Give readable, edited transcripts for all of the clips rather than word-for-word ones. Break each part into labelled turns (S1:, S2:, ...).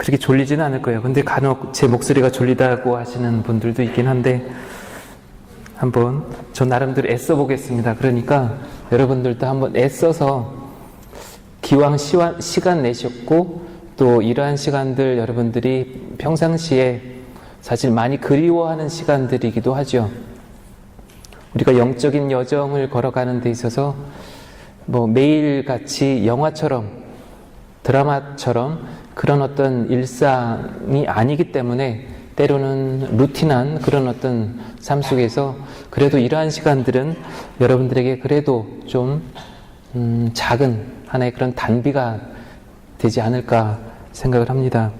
S1: 그렇게 졸리지는 않을 거예요. 근데 간혹 제 목소리가 졸리다고 하시는 분들도 있긴 한데 한번 저 나름대로 애써 보겠습니다. 그러니까 여러분들도 한번 애써서 기왕 시간 내셨고 또 이러한 시간들 여러분들이 평상시에 사실 많이 그리워하는 시간들이기도 하죠. 우리가 영적인 여정을 걸어가는 데 있어서 뭐 매일같이 영화처럼 드라마처럼 그런 어떤 일상이 아니기 때문에 때로는 루틴한 그런 어떤 삶 속에서 그래도 이러한 시간들은 여러분들에게 그래도 좀 작은 하나의 그런 단비가 되지 않을까 생각을 합니다.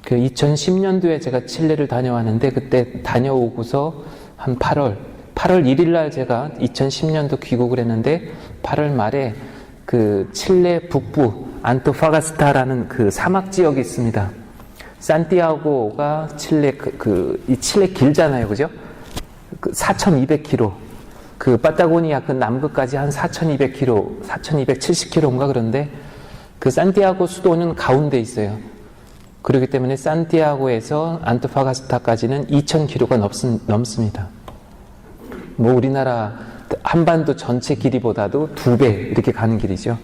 S1: 그 2010년도에 제가 칠레를 다녀왔는데 그때 다녀오고서 한 8월 1일 날 제가 2010년도 귀국을 했는데 8월 말에 그 칠레 북부 안토파가스타라는 그 사막 지역이 있습니다. 산티아고가 칠레 이 칠레 길잖아요, 그죠? 그 4,200km. 그 파타고니아 그 남극까지 한 4,200km, 4,270km인가 그런데 그 산티아고 수도는 가운데 있어요. 그렇기 때문에 산티아고에서 안토파가스타까지는 2,000km가 넘습니다. 뭐 우리나라 한반도 전체 길이보다도 2배 이렇게 가는 길이죠.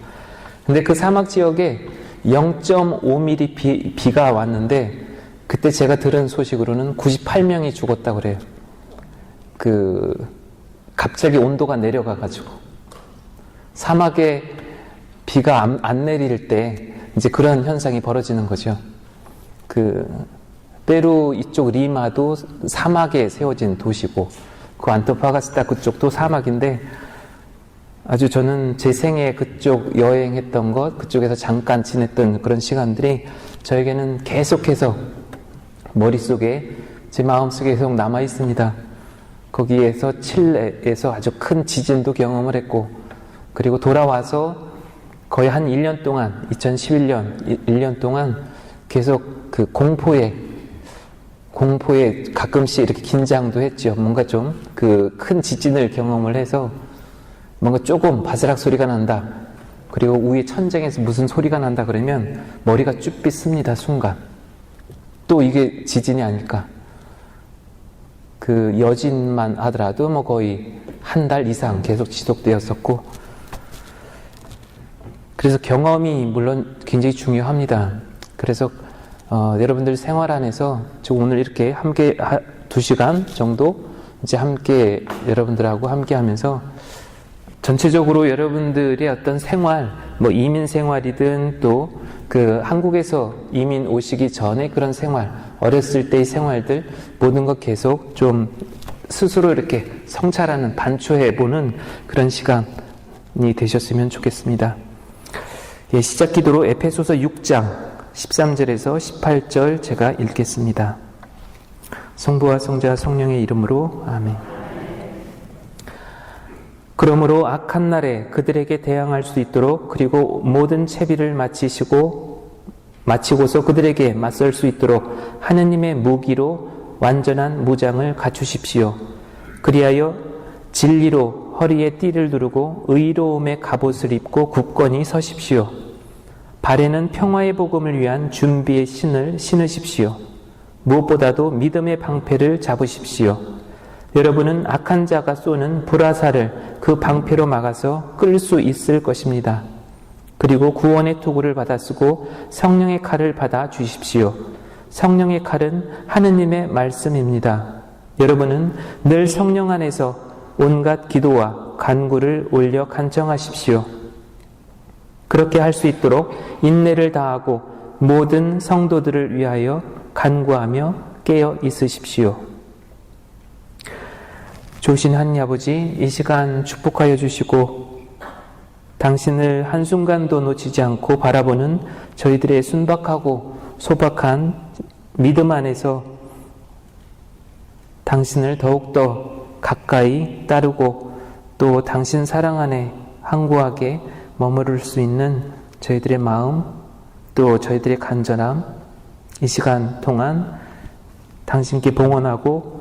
S1: 근데 그 사막 지역에 0.5mm 비가 왔는데 그때 제가 들은 소식으로는 98명이 죽었다고 그래요. 갑자기 온도가 내려가가지고 사막에 비가 안 내릴 때 이제 그런 현상이 벌어지는 거죠. 페루 이쪽 리마도 사막에 세워진 도시고 그 안토파가스타 그쪽도 사막인데 아주 저는 제 생에 그쪽 여행했던 것, 그쪽에서 잠깐 지냈던 그런 시간들이 저에게는 계속해서 머릿속에 제 마음속에 계속 남아 있습니다. 거기에서 칠레에서 아주 큰 지진도 경험을 했고 그리고 돌아와서 거의 한 1년 동안 2011년 1년 동안 계속 그 공포에 가끔씩 이렇게 긴장도 했죠. 뭔가 좀 그 큰 지진을 경험을 해서 뭔가 조금 바스락 소리가 난다. 그리고 위에 천장에서 무슨 소리가 난다 그러면 머리가 쭉 빗습니다. 순간. 또 이게 지진이 아닐까. 그 여진만 하더라도 뭐 거의 한 달 이상 계속 지속되었었고 그래서 경험이 물론 굉장히 중요합니다. 그래서 여러분들 생활 안에서 저 오늘 이렇게 함께 2시간 정도 이제 함께 여러분들하고 함께 하면서 전체적으로 여러분들의 어떤 생활, 뭐 이민 생활이든 또 그 한국에서 이민 오시기 전에 그런 생활, 어렸을 때의 생활들 모든 것 계속 좀 스스로 이렇게 성찰하는, 반추해보는 그런 시간이 되셨으면 좋겠습니다. 예, 시작 기도로 에페소서 6장 13절에서 18절 제가 읽겠습니다. 성부와 성자와 성령의 이름으로 아멘. 그러므로 악한 날에 그들에게 대항할 수 있도록 그리고 모든 채비를 마치고서 그들에게 맞설 수 있도록 하느님의 무기로 완전한 무장을 갖추십시오. 그리하여 진리로 허리에 띠를 두르고 의로움의 갑옷을 입고 굳건히 서십시오. 발에는 평화의 복음을 위한 준비의 신을 신으십시오. 무엇보다도 믿음의 방패를 잡으십시오. 여러분은 악한 자가 쏘는 불화살을 그 방패로 막아서 끌 수 있을 것입니다. 그리고 구원의 투구를 받아 쓰고 성령의 칼을 받아 주십시오. 성령의 칼은 하느님의 말씀입니다. 여러분은 늘 성령 안에서 온갖 기도와 간구를 올려 간청하십시오. 그렇게 할 수 있도록 인내를 다하고 모든 성도들을 위하여 간구하며 깨어 있으십시오. 좋으신 하느님 아버지, 이 시간 축복하여 주시고 당신을 한순간도 놓치지 않고 바라보는 저희들의 순박하고 소박한 믿음 안에서 당신을 더욱더 가까이 따르고 또 당신 사랑 안에 항구하게 머무를 수 있는 저희들의 마음, 또 저희들의 간절함, 이 시간 동안 당신께 봉헌하고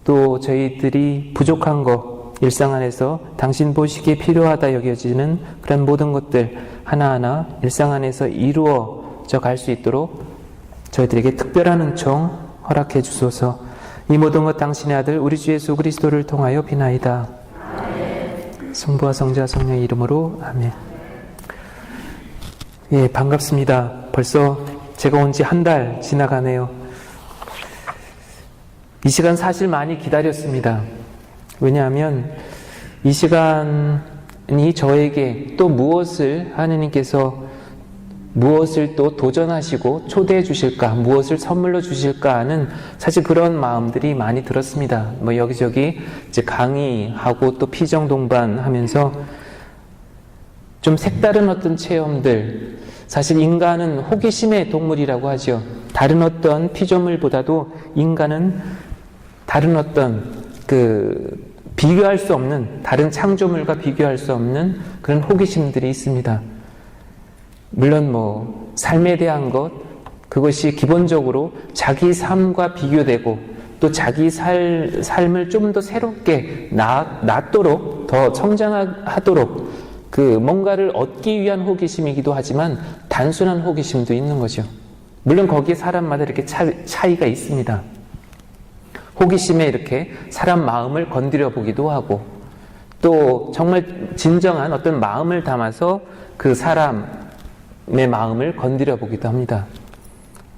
S1: 또 저희들이 부족한 것, 일상 안에서 당신 보시기에 필요하다 여겨지는 그런 모든 것들 하나하나 일상 안에서 이루어져 갈 수 있도록 저희들에게 특별한 은총 허락해 주소서. 이 모든 것 당신의 아들 우리 주 예수 그리스도를 통하여 비나이다. 성부와 성자와 성령의 이름으로 아멘. 예, 반갑습니다. 벌써 제가 온 지 한 달 지나가네요. 이 시간 사실 많이 기다렸습니다. 왜냐하면 이 시간이 저에게 또 무엇을 하느님께서 무엇을 또 도전하시고 초대해 주실까, 무엇을 선물로 주실까 하는 사실 그런 마음들이 많이 들었습니다. 뭐 여기저기 이제 강의하고 또 피정 동반하면서 좀 색다른 어떤 체험들, 사실 인간은 호기심의 동물이라고 하죠. 다른 어떤 피조물보다도 인간은 다른 어떤 비교할 수 없는, 다른 창조물과 비교할 수 없는 그런 호기심들이 있습니다. 물론 뭐 삶에 대한 것, 그것이 기본적으로 자기 삶과 비교되고 또 자기 삶을 좀 더 새롭게 낫도록, 더 성장하도록 뭔가를 얻기 위한 호기심이기도 하지만 단순한 호기심도 있는 거죠. 물론 거기에 사람마다 이렇게 차이가 있습니다. 호기심에 이렇게 사람 마음을 건드려 보기도 하고, 또 정말 진정한 어떤 마음을 담아서 그 사람의 마음을 건드려 보기도 합니다.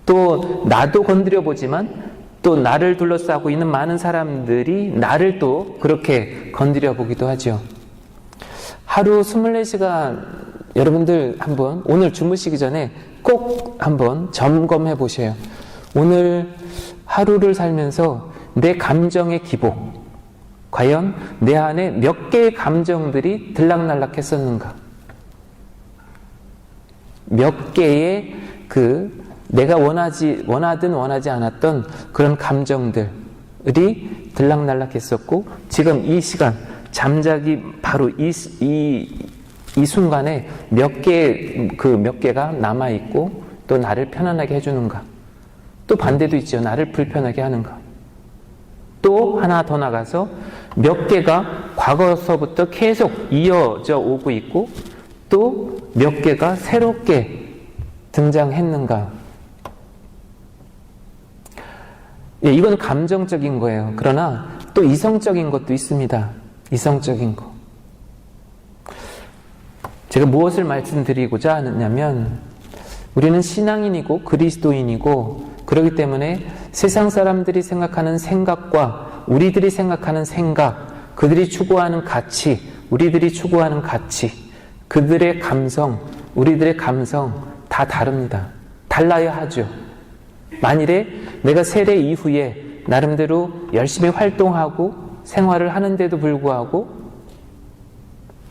S1: 또 나도 건드려 보지만 또 나를 둘러싸고 있는 많은 사람들이 나를 또 그렇게 건드려 보기도 하죠. 하루 24시간 여러분들 한번 오늘 주무시기 전에 꼭 한번 점검해 보셔요. 오늘 하루를 살면서 내 감정의 기복, 과연 내 안에 몇 개의 감정들이 들락날락 했었는가? 몇 개의 내가 원하든 원하지 않았던 그런 감정들이 들락날락 했었고, 지금 이 시간, 잠자기 바로 이 순간에 몇 개가 남아있고, 또 나를 편안하게 해주는가? 또 반대도 있죠. 나를 불편하게 하는가? 또 하나 더 나가서 몇 개가 과거서부터 계속 이어져 오고 있고, 또 몇 개가 새롭게 등장했는가? 예, 이건 감정적인 거예요. 그러나 또 이성적인 것도 있습니다. 이성적인 거. 제가 무엇을 말씀드리고자 하느냐면, 우리는 신앙인이고 그리스도인이고, 그렇기 때문에 세상 사람들이 생각하는 생각과 우리들이 생각하는 생각, 그들이 추구하는 가치, 우리들이 추구하는 가치, 그들의 감성, 우리들의 감성 다 다릅니다. 달라야 하죠. 만일에 내가 세례 이후에 나름대로 열심히 활동하고 생활을 하는데도 불구하고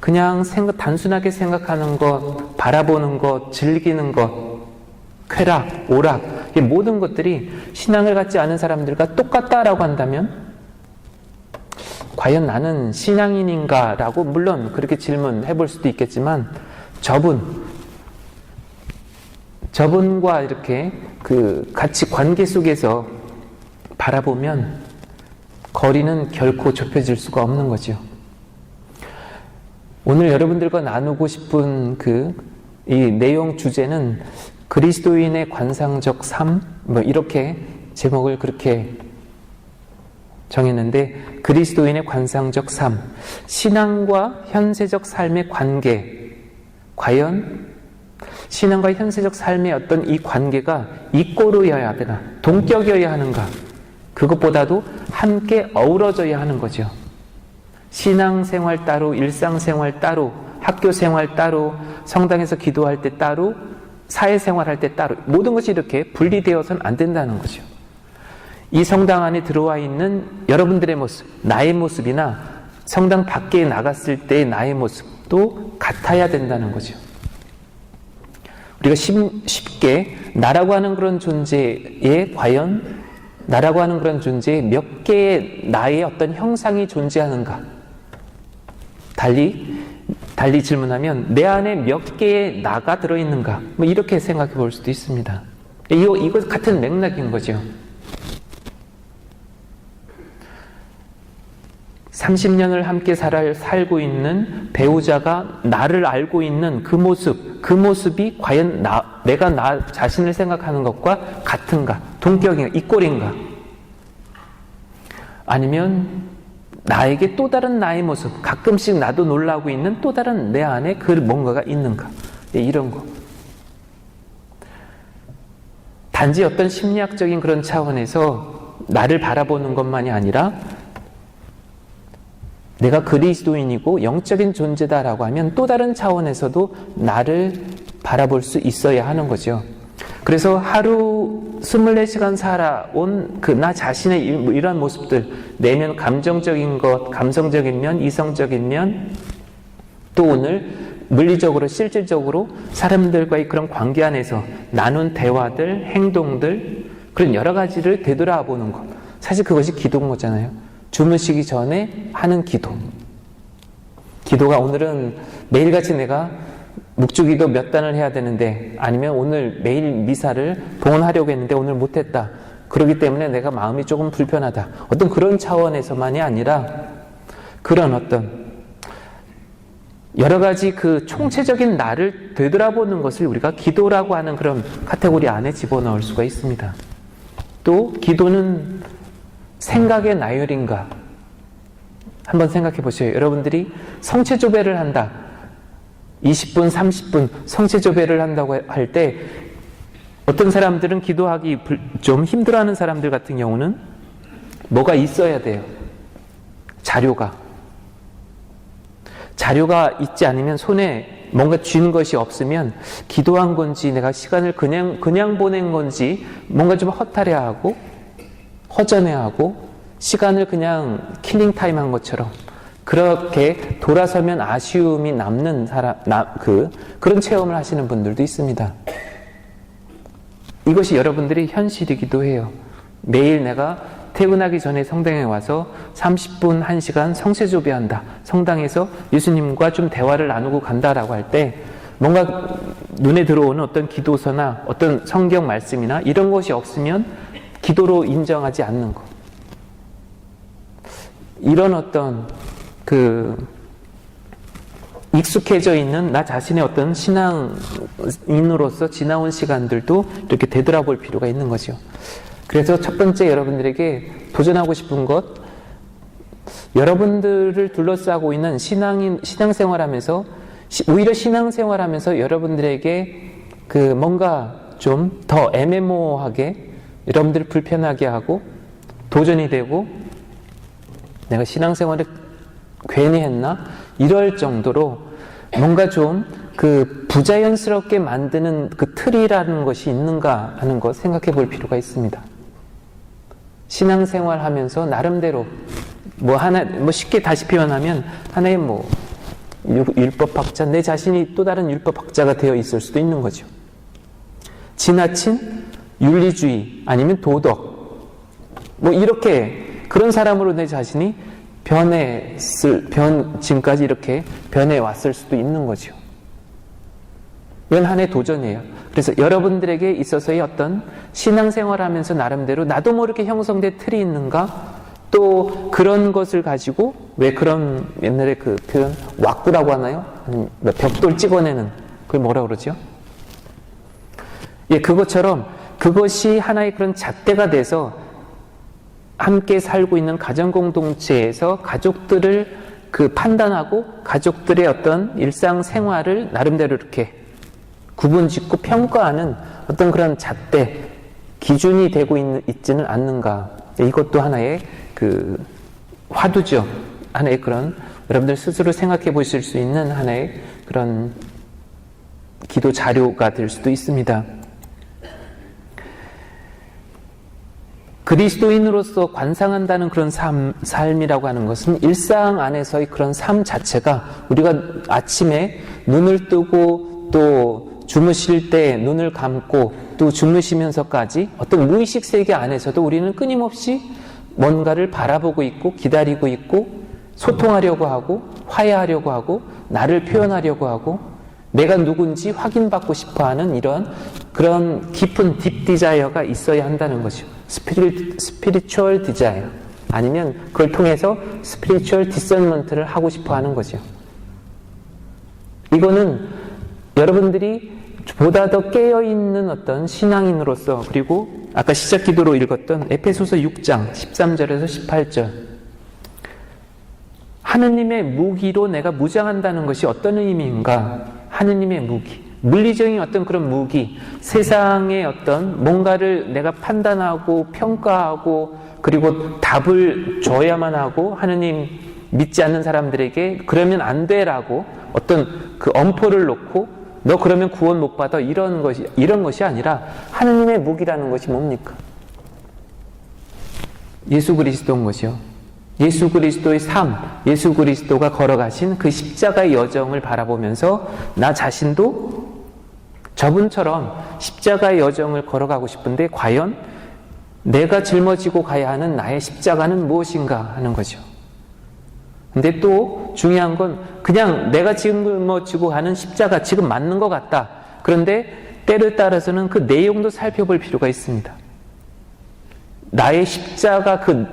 S1: 그냥 단순하게 생각하는 것, 바라보는 것, 즐기는 것, 쾌락, 오락, 이 모든 것들이 신앙을 갖지 않은 사람들과 똑같다라고 한다면, 과연 나는 신앙인인가? 라고 물론 그렇게 질문해 볼 수도 있겠지만, 저분과 이렇게 같이 관계 속에서 바라보면 거리는 결코 좁혀질 수가 없는 거죠. 오늘 여러분들과 나누고 싶은 이 내용 주제는 그리스도인의 관상적 삶, 이렇게 제목을 그렇게 정했는데, 그리스도인의 관상적 삶, 신앙과 현세적 삶의 관계, 과연 신앙과 현세적 삶의 어떤 이 관계가 이꼬르여야 되나, 동격이어야 하는가, 그것보다도 함께 어우러져야 하는 거죠. 신앙생활 따로, 일상생활 따로, 학교생활 따로, 성당에서 기도할 때 따로, 사회생활할 때 따로, 모든 것이 이렇게 분리되어서는 안 된다는 거죠. 이 성당 안에 들어와 있는 여러분들의 모습, 나의 모습이나 성당 밖에 나갔을 때의 나의 모습도 같아야 된다는 거죠. 우리가 쉽게 나라고 하는 그런 존재에 과연 나라고 하는 그런 존재에 몇 개의 나의 어떤 형상이 존재하는가? 달리 질문하면 내 안에 몇 개의 나가 들어있는가? 이렇게 생각해 볼 수도 있습니다. 이거 같은 맥락인 거죠. 30년을 함께 살고 있는 배우자가 나를 알고 있는 그 모습이 과연 내가 나 자신을 생각하는 것과 같은가, 동격인가, 이꼴인가? 아니면 나에게 또 다른 나의 모습, 가끔씩 나도 놀라고 있는 또 다른 내 안에 그 뭔가가 있는가? 이런 거. 단지 어떤 심리학적인 그런 차원에서 나를 바라보는 것만이 아니라 내가 그리스도인이고 영적인 존재다라고 하면 또 다른 차원에서도 나를 바라볼 수 있어야 하는 거죠. 그래서 하루 24시간 살아온 그 나 자신의 이러한 모습들, 내면 감정적인 것, 감성적인 면, 이성적인 면, 또 오늘 물리적으로 실질적으로 사람들과의 그런 관계 안에서 나눈 대화들, 행동들, 그런 여러 가지를 되돌아보는 것. 사실 그것이 기도인 거잖아요. 주무시기 전에 하는 기도. 기도가 오늘은 매일같이 내가 묵주기도 몇 단을 해야 되는데, 아니면 오늘 매일 미사를 봉헌하려고 했는데 오늘 못했다. 그렇기 때문에 내가 마음이 조금 불편하다. 어떤 그런 차원에서만이 아니라 그런 어떤 여러 가지 그 총체적인 나를 되돌아보는 것을 우리가 기도라고 하는 그런 카테고리 안에 집어넣을 수가 있습니다. 또 기도는 생각의 나열인가? 한번 생각해 보세요. 여러분들이 성체조배를 한다. 20분, 30분 성체조배를 한다고 할 때 어떤 사람들은 기도하기 좀 힘들어하는 사람들 같은 경우는 뭐가 있어야 돼요. 자료가 있지 않으면 손에 뭔가 쥐는 것이 없으면 기도한 건지 내가 시간을 그냥 보낸 건지 뭔가 좀 허탈해하고 허전해하고 시간을 그냥 킬링타임 한 것처럼 그렇게 돌아서면 아쉬움이 남는 그런 체험을 하시는 분들도 있습니다. 이것이 여러분들의 현실이기도 해요. 매일 내가 퇴근하기 전에 성당에 와서 30분, 1시간 성체조배한다. 성당에서 예수님과 좀 대화를 나누고 간다라고 할 때 뭔가 눈에 들어오는 어떤 기도서나 어떤 성경 말씀이나 이런 것이 없으면 기도로 인정하지 않는 것. 이런 어떤 익숙해져 있는 나 자신의 어떤 신앙인으로서 지나온 시간들도 이렇게 되돌아볼 필요가 있는 거죠. 그래서 첫 번째 여러분들에게 도전하고 싶은 것, 여러분들을 둘러싸고 있는 신앙생활하면서 오히려 신앙생활하면서 여러분들에게 뭔가 좀 더 애매모호하게 여러분들을 불편하게 하고 도전이 되고 내가 신앙생활을 괜히 했나? 이럴 정도로 뭔가 좀 부자연스럽게 만드는 그 틀이라는 것이 있는가 하는 것 생각해 볼 필요가 있습니다. 신앙생활 하면서 나름대로 쉽게 다시 표현하면 하나의 율법학자, 내 자신이 또 다른 율법학자가 되어 있을 수도 있는 거죠. 지나친 윤리주의 아니면 도덕 이렇게 그런 사람으로 내 자신이 지금까지 이렇게 변해왔을 수도 있는 거죠. 이건 하나의 도전이에요. 그래서 여러분들에게 있어서의 어떤 신앙생활 하면서 나름대로 나도 모르게 형성된 틀이 있는가? 또 그런 것을 가지고 왜 그런 옛날에 그 표현 왁구라고 하나요? 아니면 벽돌 찍어내는 그걸 뭐라 그러죠? 예, 그것처럼 그것이 하나의 그런 잣대가 돼서 함께 살고 있는 가정공동체에서 가족들을 판단하고 가족들의 어떤 일상생활을 나름대로 이렇게 구분짓고 평가하는 어떤 그런 잣대, 기준이 되고 있지는 않는가. 이것도 하나의 화두죠. 하나의 그런 여러분들 스스로 생각해 보실 수 있는 하나의 그런 기도 자료가 될 수도 있습니다. 그리스도인으로서 관상한다는 그런 삶이라고 하는 것은 일상 안에서의 그런 삶 자체가 우리가 아침에 눈을 뜨고 또 주무실 때 눈을 감고 또 주무시면서까지 어떤 무의식 세계 안에서도 우리는 끊임없이 뭔가를 바라보고 있고 기다리고 있고 소통하려고 하고 화해하려고 하고 나를 표현하려고 하고 내가 누군지 확인받고 싶어하는 이런 그런 깊은 딥 디자이어가 있어야 한다는 거죠. 스피리추얼 디자이어. 아니면 그걸 통해서 스피리추얼 디선먼트를 하고 싶어 하는 거죠. 이거는 여러분들이 보다 더 깨어있는 어떤 신앙인으로서, 그리고 아까 시작 기도로 읽었던 에페소서 6장 13절에서 18절, 하느님의 무기로 내가 무장한다는 것이 어떤 의미인가? 하느님의 무기, 물리적인 어떤 그런 무기, 세상의 어떤 뭔가를 내가 판단하고 평가하고 그리고 답을 줘야만 하고 하느님 믿지 않는 사람들에게 그러면 안 돼라고 어떤 그 엄포를 놓고 너 그러면 구원 못 받아 이런 것이 아니라 하느님의 무기라는 것이 뭡니까? 예수 그리스도인 것이요. 예수 그리스도의 삶, 예수 그리스도가 걸어가신 그 십자가의 여정을 바라보면서 나 자신도 저분처럼 십자가의 여정을 걸어가고 싶은데 과연 내가 짊어지고 가야 하는 나의 십자가는 무엇인가 하는 거죠. 근데 또 중요한 건 그냥 내가 짊어지고 가는 십자가 지금 맞는 것 같다. 그런데 때를 따라서는 그 내용도 살펴볼 필요가 있습니다. 나의 십자가 그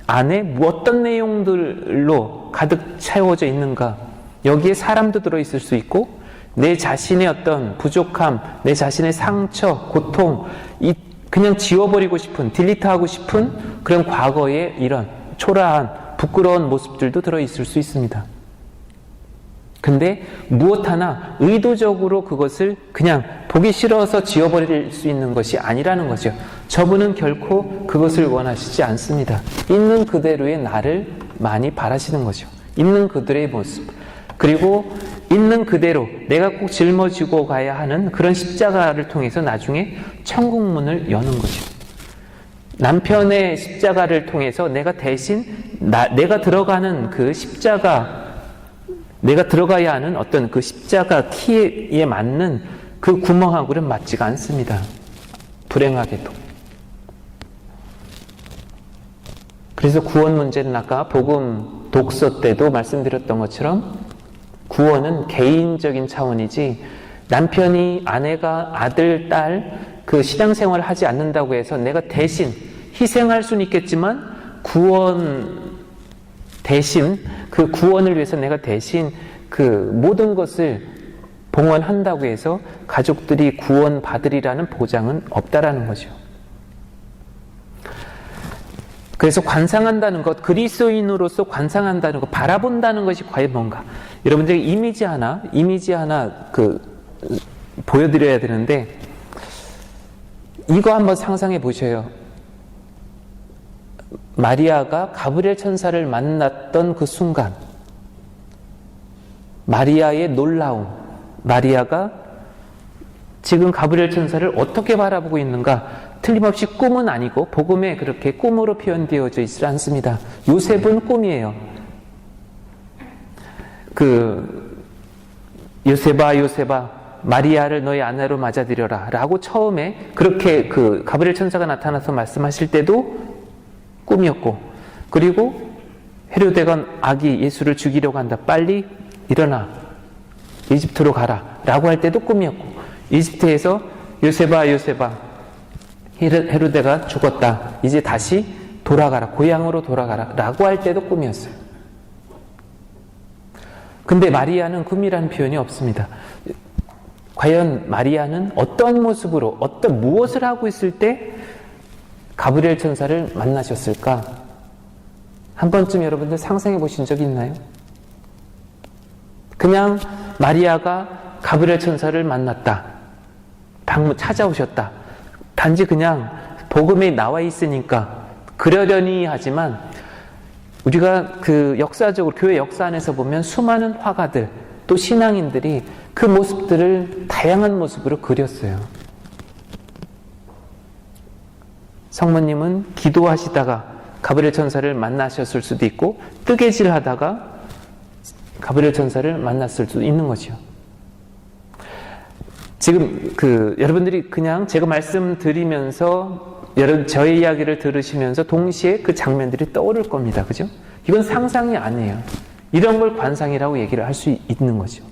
S1: 안에 어떤 내용들로 가득 채워져 있는가. 여기에 사람도 들어있을 수 있고 내 자신의 어떤 부족함, 내 자신의 상처, 고통, 그냥 지워버리고 싶은, 딜리트하고 싶은 그런 과거의 이런 초라한 부끄러운 모습들도 들어있을 수 있습니다. 근데 무엇 하나 의도적으로 그것을 그냥 보기 싫어서 지워버릴 수 있는 것이 아니라는 거죠. 저분은 결코 그것을 원하시지 않습니다. 있는 그대로의 나를 많이 바라시는 거죠. 있는 그대로의 모습, 그리고 있는 그대로 내가 꼭 짊어지고 가야 하는 그런 십자가를 통해서 나중에 천국문을 여는 거죠. 남편의 십자가를 통해서 내가 대신 내가 들어가는 그 십자가, 내가 들어가야 하는 어떤 그 십자가 키에 맞는 그 구멍하고는 맞지가 않습니다. 불행하게도. 그래서 구원 문제는 아까 복음 독서 때도 말씀드렸던 것처럼 구원은 개인적인 차원이지 남편이 아내가 아들, 딸 그 신앙생활을 하지 않는다고 해서 내가 대신 희생할 수는 있겠지만 구원 대신 그 구원을 위해서 내가 대신 그 모든 것을 봉헌한다고 해서 가족들이 구원 받으리라는 보장은 없다라는 거죠. 그래서 관상한다는 것, 그리스도인으로서 관상한다는 것, 바라본다는 것이 과연 뭔가? 여러분들에게 이미지 하나 보여드려야 되는데 이거 한번 상상해 보셔요. 마리아가 가브리엘 천사를 만났던 그 순간, 마리아의 놀라움, 마리아가 지금 가브리엘 천사를 어떻게 바라보고 있는가? 틀림없이 꿈은 아니고 복음에 그렇게 꿈으로 표현되어져 있지 않습니다. 요셉은 꿈이에요. 요셉아 마리아를 너의 아내로 맞아들여라 라고 처음에 그렇게 가브리엘 천사가 나타나서 말씀하실 때도 꿈이었고, 그리고 헤로데가 아기 예수를 죽이려고 한다, 빨리 일어나 이집트로 가라 라고 할 때도 꿈이었고, 이집트에서 요셉아 헤로데가 죽었다, 이제 다시 돌아가라, 고향으로 돌아가라 라고 할 때도 꿈이었어요. 근데 마리아는 꿈이라는 표현이 없습니다. 과연 마리아는 어떤 모습으로 무엇을 하고 있을 때 가브리엘 천사를 만나셨을까? 한 번쯤 여러분들 상상해 보신 적이 있나요? 그냥 마리아가 가브리엘 천사를 만났다, 찾아오셨다, 단지 그냥 복음에 나와 있으니까 그러려니 하지만 우리가 역사적으로 교회 역사 안에서 보면 수많은 화가들 또 신앙인들이 그 모습들을 다양한 모습으로 그렸어요. 성모님은 기도하시다가 가브리엘 천사를 만나셨을 수도 있고, 뜨개질 하다가 가브리엘 천사를 만났을 수도 있는 거죠. 지금 여러분들이 그냥 제가 말씀드리면서 저의 이야기를 들으시면서 동시에 그 장면들이 떠오를 겁니다. 그죠? 이건 상상이 아니에요. 이런 걸 관상이라고 얘기를 할 수 있는 거죠.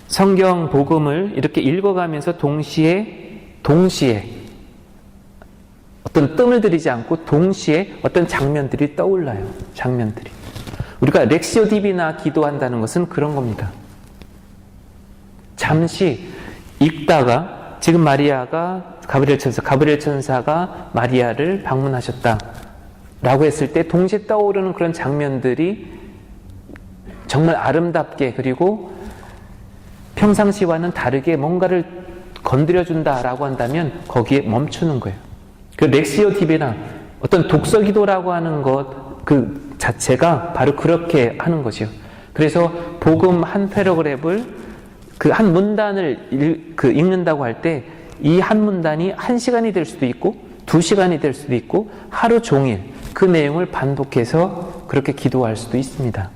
S1: 성경 복음을 이렇게 읽어가면서 동시에 어떤 뜸을 들이지 않고 동시에 어떤 장면들이 떠올라요. 장면들이. 우리가 렉시오 디비나 기도한다는 것은 그런 겁니다. 잠시 읽다가 지금 마리아가 가브리엘 천사가 마리아를 방문하셨다 라고 했을 때 동시에 떠오르는 그런 장면들이 정말 아름답게 그리고 평상시와는 다르게 뭔가를 건드려준다라고 한다면 거기에 멈추는 거예요. 그 렉시오 디비나 어떤 독서 기도라고 하는 것 그 자체가 바로 그렇게 하는 것이요. 그래서 복음 한 패러그랩을 그 한 문단을 읽는다고 할 때 이 한 문단이 1시간이 될 수도 있고 2시간이 될 수도 있고 하루 종일 그 내용을 반복해서 그렇게 기도할 수도 있습니다.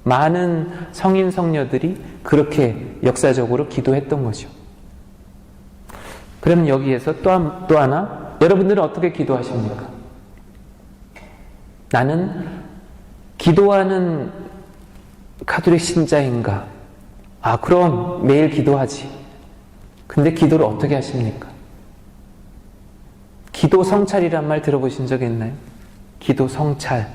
S1: 많은 성인 성녀들이 그렇게 역사적으로 기도했던 거죠. 그러면 여기에서 또 하나, 여러분들은 어떻게 기도하십니까? 나는 기도하는 가톨릭 신자인가? 아, 그럼 매일 기도하지. 근데 기도를 어떻게 하십니까? 기도 성찰이란 말 들어보신 적 있나요? 기도 성찰.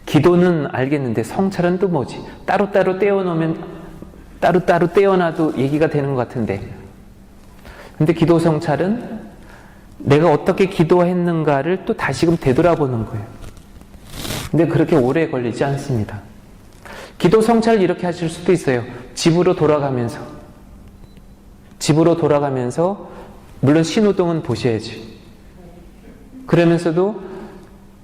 S1: 기도는 알겠는데 성찰은 또 뭐지? 따로따로 떼어놓으면 따로따로 떼어놔도 얘기가 되는 것 같은데. 근데 기도 성찰은 내가 어떻게 기도했는가를 또 다시금 되돌아보는 거예요. 근데 그렇게 오래 걸리지 않습니다. 기도 성찰을 이렇게 하실 수도 있어요. 집으로 돌아가면서 물론 신호등은 보셔야지. 그러면서도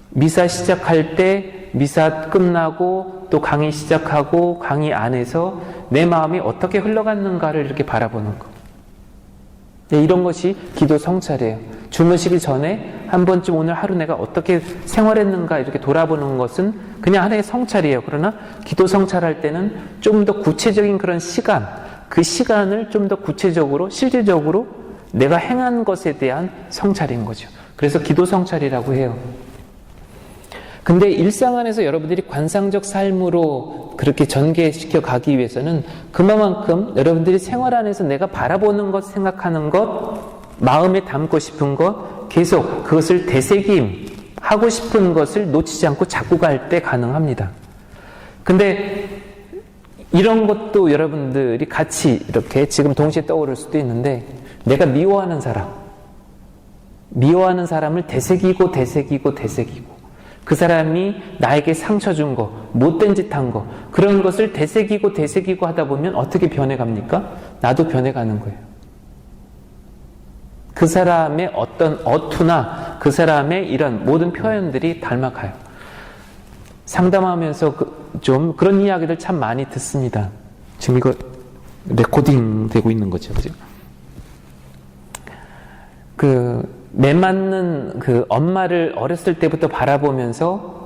S1: 미사 시작할 때 미사 끝나고 또 강의 시작하고 강의 안에서 내 마음이 어떻게 흘러갔는가를 이렇게 바라보는 거. 네, 이런 것이 기도 성찰이에요. 주무시기 전에 한 번쯤 오늘 하루 내가 어떻게 생활했는가 이렇게 돌아보는 것은 그냥 하나의 성찰이에요. 그러나 기도 성찰할 때는 좀 더 구체적인 그런 시간, 그 시간을 좀 더 구체적으로 실질적으로 내가 행한 것에 대한 성찰인 거죠. 그래서 기도 성찰이라고 해요. 근데 일상 안에서 여러분들이 관상적 삶으로 그렇게 전개시켜 가기 위해서는 그만큼 여러분들이 생활 안에서 내가 바라보는 것, 생각하는 것, 마음에 담고 싶은 것, 계속 그것을 되새김하고 싶은 것을 놓치지 않고 자꾸 갈 때 가능합니다. 근데 이런 것도 여러분들이 같이 이렇게 지금 동시에 떠오를 수도 있는데, 내가 미워하는 사람을 되새기고 그 사람이 나에게 상처 준 거, 못된 짓 한 거, 그런 것을 되새기고 하다 보면 어떻게 변해갑니까? 나도 변해가는 거예요. 그 사람의 어떤 어투나 그 사람의 이런 모든 표현들이 닮아가요. 상담하면서 좀 그런 이야기들 참 많이 듣습니다. 지금 이거 레코딩 되고 있는 거죠, 그죠? 매 맞는 엄마를 어렸을 때부터 바라보면서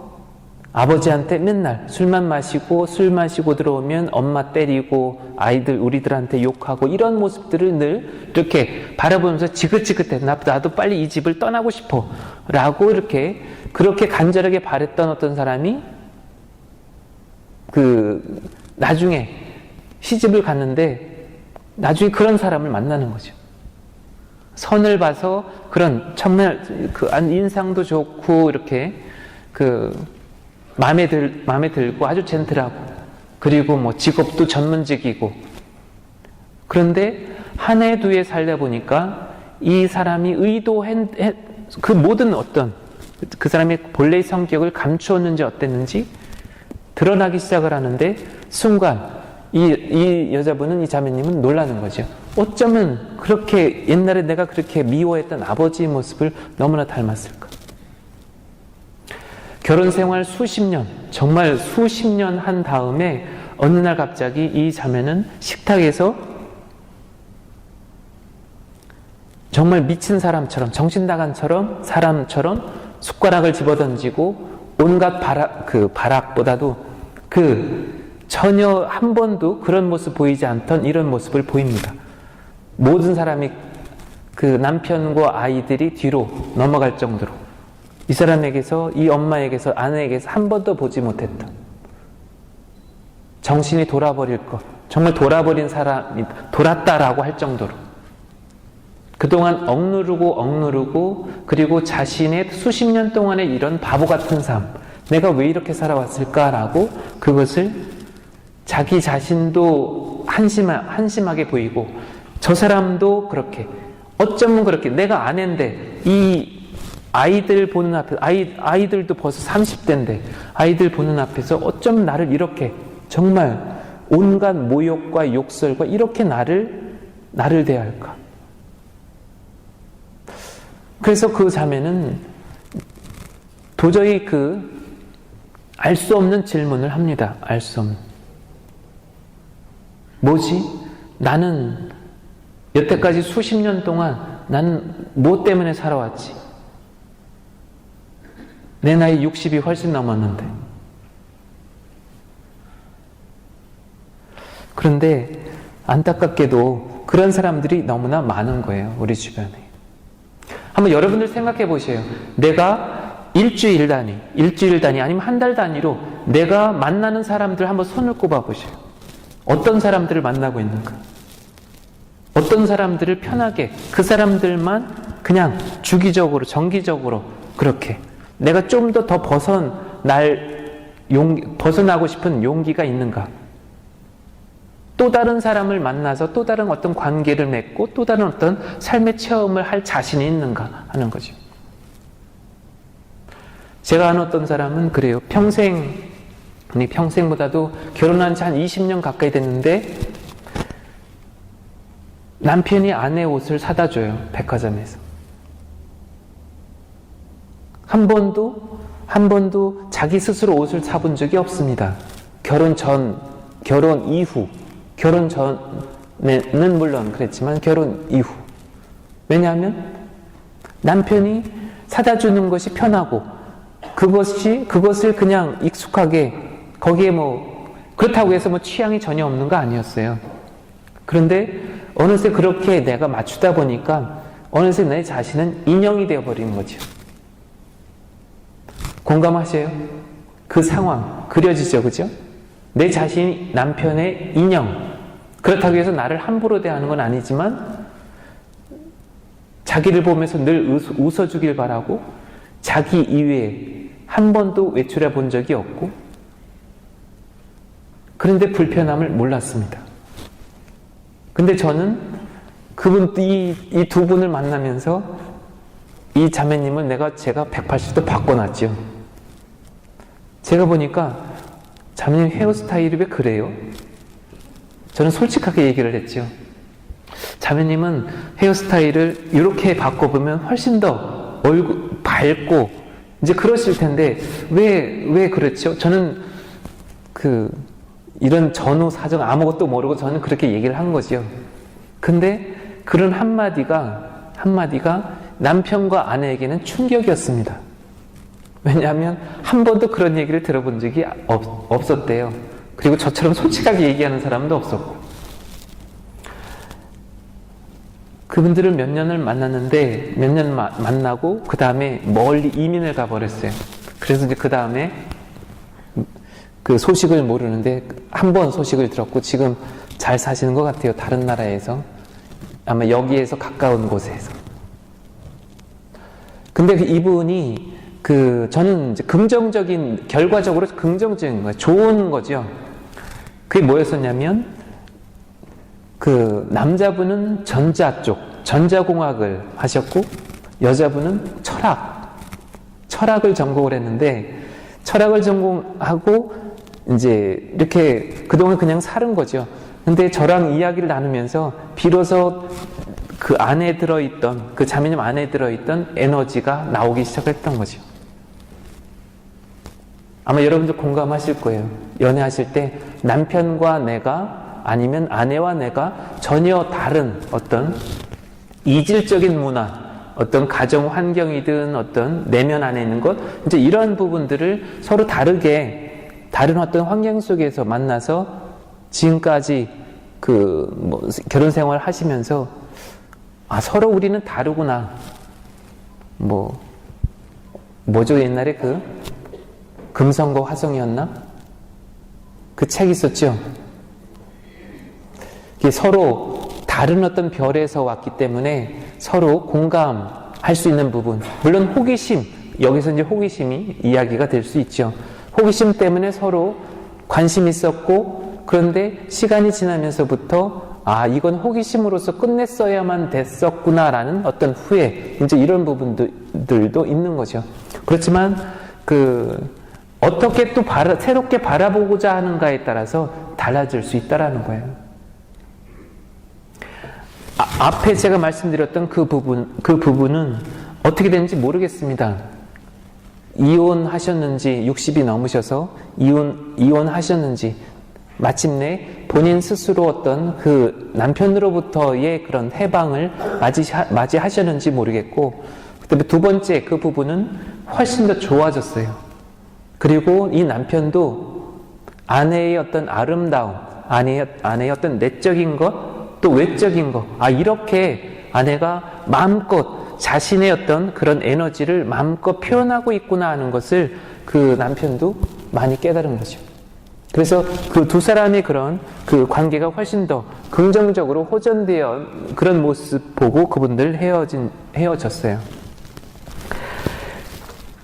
S1: 아버지한테 맨날 술 마시고 들어오면 엄마 때리고 우리들한테 욕하고 이런 모습들을 늘 이렇게 바라보면서 지긋지긋해. 나도 빨리 이 집을 떠나고 싶어. 라고 그렇게 간절하게 바랬던 어떤 사람이 나중에 시집을 갔는데 나중에 그런 사람을 만나는 거죠. 선을 봐서 그런 정말 인상도 좋고 이렇게 마음에 들고 아주 젠틀하고 그리고 직업도 전문직이고, 그런데 한 해 두 해 살다 보니까 이 사람이 그 모든 그 사람의 본래의 성격을 감추었는지 어땠는지 드러나기 시작을 하는데 순간 이 여자분은, 이 자매님은 놀라는 거죠. 어쩌면 그렇게 옛날에 내가 그렇게 미워했던 아버지의 모습을 너무나 닮았을까. 결혼 생활 정말 수십 년 한 다음에 어느 날 갑자기 이 자매는 식탁에서 정말 미친 사람처럼, 정신 나간 사람처럼 숟가락을 집어던지고 온갖 발악보다도 전혀 한 번도 그런 모습 보이지 않던 이런 모습을 보입니다. 모든 사람이 남편과 아이들이 뒤로 넘어갈 정도로 이 사람에게서, 이 엄마에게서, 아내에게서 한 번도 보지 못했던, 정신이 돌아버릴 것, 정말 돌아버린 사람이 돌았다라고 할 정도로 그동안 억누르고 그리고 자신의 수십 년 동안의 이런 바보 같은 삶, 내가 왜 이렇게 살아왔을까라고 그것을 자기 자신도 한심하게 보이고 저 사람도 그렇게, 어쩌면 그렇게 내가 아내인데 이 아이들 보는 앞에서, 아이들도 벌써 30대인데 아이들 보는 앞에서 어쩌면 나를 이렇게 정말 온갖 모욕과 욕설과 이렇게 나를 대할까. 그래서 그 자매는 도저히 알 수 없는 질문을 합니다. 알 수 없는. 뭐지? 나는 여태까지 수십 년 동안 나는 뭐 때문에 살아왔지? 내 나이 60이 훨씬 넘었는데. 그런데 안타깝게도 그런 사람들이 너무나 많은 거예요. 우리 주변에. 한번 여러분들 생각해 보세요. 내가 일주일 단위 아니면 한 달 단위로 내가 만나는 사람들 한번 손을 꼽아 보세요. 어떤 사람들을 만나고 있는가? 어떤 사람들을 편하게 그 사람들만 그냥 주기적으로 정기적으로 그렇게 내가 좀 더 벗어나고 싶은 용기가 있는가? 또 다른 사람을 만나서 또 다른 어떤 관계를 맺고 또 다른 어떤 삶의 체험을 할 자신이 있는가 하는 거죠. 제가 아는 어떤 사람은 그래요. 평생보다도 결혼한 지 한 20년 가까이 됐는데 남편이 아내 옷을 사다 줘요. 백화점에서. 한 번도 자기 스스로 옷을 사본 적이 없습니다. 결혼 이후, 결혼 전에는 물론 그랬지만 결혼 이후. 왜냐하면 남편이 사다 주는 것이 편하고 그것을 그냥 익숙하게 거기에 그렇다고 해서 취향이 전혀 없는 거 아니었어요. 그런데 어느새 그렇게 내가 맞추다 보니까 어느새 내 자신은 인형이 되어버리는 거죠. 공감하세요? 그 상황 그려지죠, 그죠? 내 자신이 남편의 인형. 그렇다고 해서 나를 함부로 대하는 건 아니지만 자기를 보면서 늘 웃어주길 바라고 자기 이외에 한 번도 외출해 본 적이 없고 그런데 불편함을 몰랐습니다. 근데 저는 이 두 분을 만나면서 이 자매님을 제가 180도 바꿔놨죠. 제가 보니까 자매님 헤어스타일이 왜 그래요? 저는 솔직하게 얘기를 했죠. 자매님은 헤어스타일을 이렇게 바꿔보면 훨씬 더 얼굴 밝고 이제 그러실 텐데 왜 그렇죠? 저는 이런 전후 사정 아무것도 모르고 저는 그렇게 얘기를 한 거죠. 근데 그런 한마디가 남편과 아내에게는 충격이었습니다. 왜냐하면 한 번도 그런 얘기를 들어본 적이 없었대요. 그리고 저처럼 솔직하게 얘기하는 사람도 없었고. 그분들을 몇 년을 만났는데 몇 년 만나고 그 다음에 멀리 이민을 가버렸어요. 그래서 이제 그 다음에 그 소식을 모르는데 한 번 소식을 들었고 지금 잘 사시는 것 같아요. 다른 나라에서. 아마 여기에서 가까운 곳에서. 근데 이분이 저는 이제 결과적으로 긍정적인 거예요. 좋은 거죠. 그게 뭐였었냐면, 남자분은 전자공학을 하셨고, 여자분은 철학을 전공을 했는데, 철학을 전공하고, 이제, 이렇게 그동안 그냥 살은 거죠. 근데 저랑 이야기를 나누면서, 비로소 그 자매님 안에 들어있던 에너지가 나오기 시작했던 거죠. 아마 여러분들 공감하실 거예요. 연애하실 때 남편과 내가 아니면 아내와 내가 전혀 다른 어떤 이질적인 문화, 어떤 가정 환경이든 어떤 내면 안에 있는 것, 이제 이런 부분들을 서로 다른 어떤 환경 속에서 만나서 지금까지 결혼 생활 하시면서 서로 우리는 다르구나. 뭐죠? 옛날에 금성과 화성이었나? 그 책 있었죠? 이게 서로 다른 어떤 별에서 왔기 때문에 서로 공감할 수 있는 부분, 물론 호기심, 여기서 이제 호기심이 이야기가 될 수 있죠. 호기심 때문에 서로 관심이 있었고, 그런데 시간이 지나면서부터 이건 호기심으로서 끝냈어야만 됐었구나라는 어떤 후회, 이제 이런 부분들도 있는 거죠. 그렇지만 어떻게 또 새롭게 바라보고자 하는가에 따라서 달라질 수 있다라는 거예요. 앞에 제가 말씀드렸던 그 부분은 어떻게 되는지 모르겠습니다. 이혼하셨는지, 60이 넘으셔서 이혼하셨는지, 마침내 본인 스스로 어떤 그 남편으로부터의 그런 해방을 맞이하셨는지 모르겠고, 그다음에 두 번째 그 부분은 훨씬 더 좋아졌어요. 그리고 이 남편도 아내의 어떤 아름다움, 아내의 어떤 내적인 것, 또 외적인 것, 이렇게 아내가 마음껏 자신의 어떤 그런 에너지를 마음껏 표현하고 있구나 하는 것을 그 남편도 많이 깨달은 거죠. 그래서 그 두 사람의 그런 그 관계가 훨씬 더 긍정적으로 호전되어 그런 모습 보고 그분들 헤어졌어요.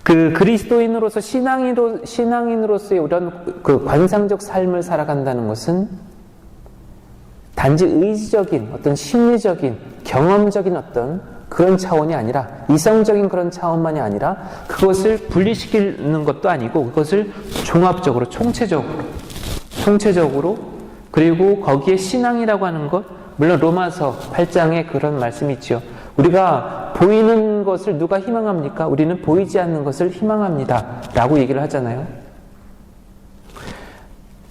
S1: 그 그리스도인으로서 신앙인으로서의 이런 그 관상적 삶을 살아간다는 것은 단지 의지적인 어떤 심리적인 경험적인 어떤 그런 차원이 아니라, 이성적인 그런 차원만이 아니라 그것을 분리시키는 것도 아니고 그것을 종합적으로 총체적으로 그리고 거기에 신앙이라고 하는 것, 물론 로마서 8장에 그런 말씀이 있죠. 우리가 보이는 것을 누가 희망합니까? 우리는 보이지 않는 것을 희망합니다 라고 얘기를 하잖아요.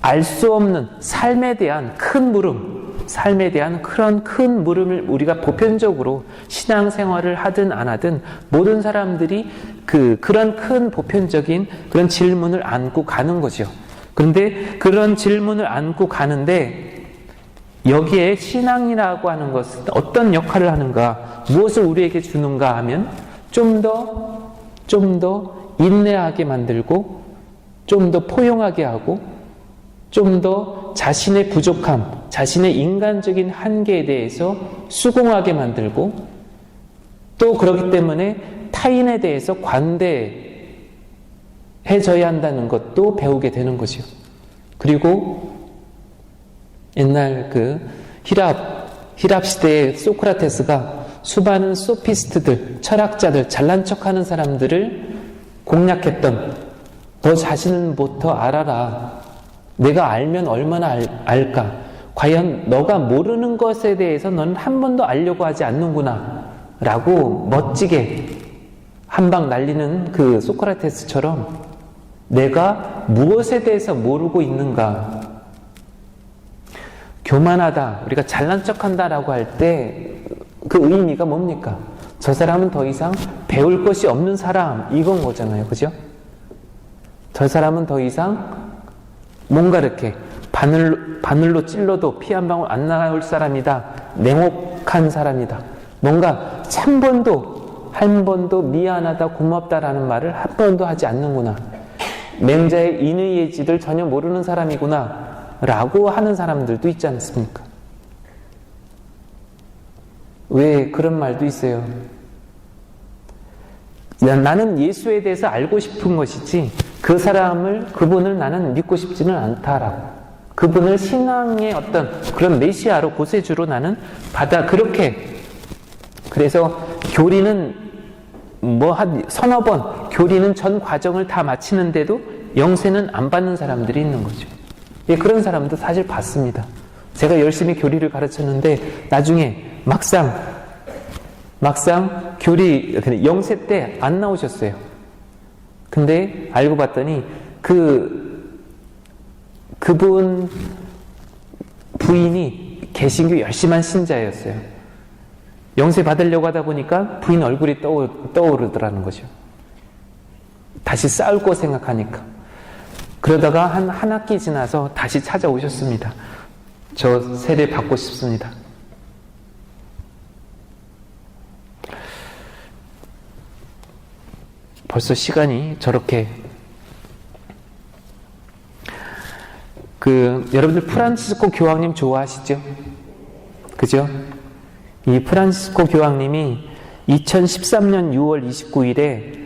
S1: 알 수 없는 삶에 대한 큰 물음, 삶에 대한 그런 큰 물음을 우리가 보편적으로 신앙생활을 하든 안 하든 모든 사람들이 그런 큰 보편적인 그런 질문을 안고 가는 거죠. 그런데 그런 질문을 안고 가는데 여기에 신앙이라고 하는 것은 어떤 역할을 하는가, 무엇을 우리에게 주는가 하면 좀 더 인내하게 만들고, 좀 더 포용하게 하고, 좀 더 자신의 부족함, 자신의 인간적인 한계에 대해서 수긍하게 만들고, 또 그렇기 때문에 타인에 대해서 관대해져야 한다는 것도 배우게 되는 거죠. 그리고 옛날 그 히랍 시대의 소크라테스가 수많은 소피스트들, 철학자들, 잘난 척하는 사람들을 공략했던, 너 자신은 더 알아라. 내가 알면 얼마나 알까? 과연 너가 모르는 것에 대해서 너는 한 번도 알려고 하지 않는구나 라고 멋지게 한방 날리는 그 소크라테스처럼 내가 무엇에 대해서 모르고 있는가? 교만하다, 우리가 잘난 척한다 라고 할 때 그 의미가 뭡니까? 저 사람은 더 이상 배울 것이 없는 사람, 이건 거잖아요. 그죠? 저 사람은 더 이상 뭔가 이렇게 바늘로 찔러도 피 한 방울 안 나올 사람이다. 냉혹한 사람이다. 뭔가 한 번도 미안하다, 고맙다라는 말을 한 번도 하지 않는구나. 맹자의 인의 예지를 전혀 모르는 사람이구나 라고 하는 사람들도 있지 않습니까? 왜 그런 말도 있어요. 나는 예수에 대해서 알고 싶은 것이지 그분을 나는 믿고 싶지는 않다라고. 그분을 신앙의 어떤 그런 메시아로, 구세주로 나는 그래서 교리는 한 서너 번 교리는 전 과정을 다 마치는데도 영세는 안 받는 사람들이 있는 거죠. 예, 그런 사람도 사실 봤습니다. 제가 열심히 교리를 가르쳤는데 나중에 막상 교리 영세 때 안 나오셨어요. 근데 알고 봤더니 그분 부인이 개신교 열심한 신자였어요. 영세 받으려고 하다 보니까 부인 얼굴이 떠오르더라는 거죠. 다시 싸울 거 생각하니까. 그러다가 한 학기 지나서 다시 찾아오셨습니다. 저 세례 받고 싶습니다. 벌써 시간이 저렇게 여러분들 프란치스코 교황님 좋아하시죠? 그죠? 이 프란시스코 교황님이 2013년 6월 29일에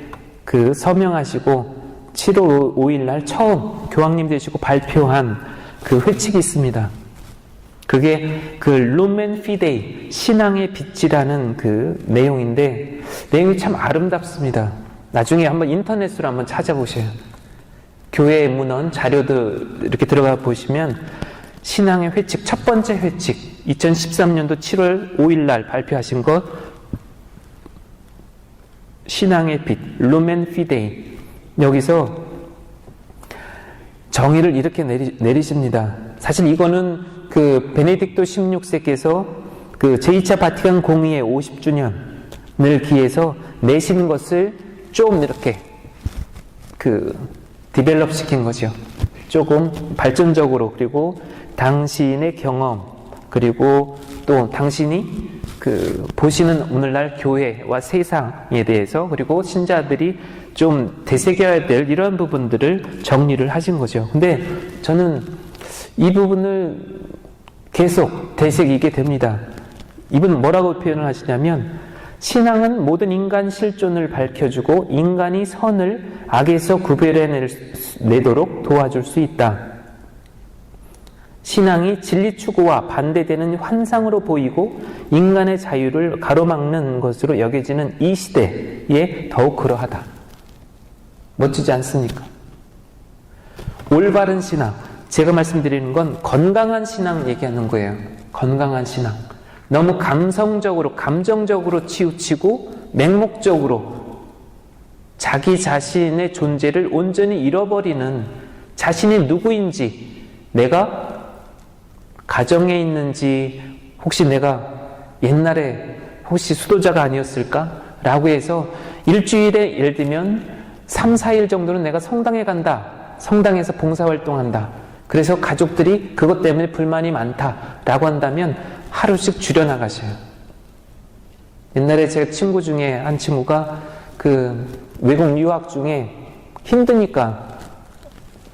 S1: 그 서명하시고 7월 5일 날 처음 교황님 되시고 발표한 그 회칙이 있습니다. 그게 그 루멘 피데이, 신앙의 빛이라는 그 내용인데, 내용이 참 아름답습니다. 나중에 한번 인터넷으로 한번 찾아보세요. 교회 문헌 자료들 이렇게 들어가 보시면 신앙의 회칙, 첫 번째 회칙, 2013년도 7월 5일 날 발표하신 것, 신앙의 빛, 루멘 피데이. 여기서 정의를 이렇게 내리십니다. 사실 이거는 그 베네딕토 16세께서 그 제2차 바티칸 공의회 50주년을 기해서 내신 것을 좀 이렇게 그 디벨롭 시킨 거죠. 조금 발전적으로. 그리고 당신의 경험, 그리고 또 당신이 그 보시는 오늘날 교회와 세상에 대해서, 그리고 신자들이 좀 되새겨야 될 이런 부분들을 정리를 하신 거죠. 근데 저는 이 부분을 계속 되새기게 됩니다. 이분 뭐라고 표현을 하시냐면, 신앙은 모든 인간 실존을 밝혀주고 인간이 선을 악에서 구별해내도록 도와줄 수 있다. 신앙이 진리 추구와 반대되는 환상으로 보이고 인간의 자유를 가로막는 것으로 여겨지는 이 시대에 더욱 그러하다. 멋지지 않습니까? 올바른 신앙, 제가 말씀드리는 건 건강한 신앙 얘기하는 거예요. 건강한 신앙. 너무 감성적으로, 감정적으로 치우치고 맹목적으로 자기 자신의 존재를 온전히 잃어버리는, 자신이 누구인지, 내가 가정에 있는지, 혹시 내가 옛날에 혹시 수도자가 아니었을까? 라고 해서 일주일에 예를 들면 3, 4일 정도는 내가 성당에 간다. 성당에서 봉사활동한다. 그래서 가족들이 그것 때문에 불만이 많다라고 한다면 하루씩 줄여나가셔요. 옛날에 제 친구 중에 한 친구가 그 외국 유학 중에 힘드니까,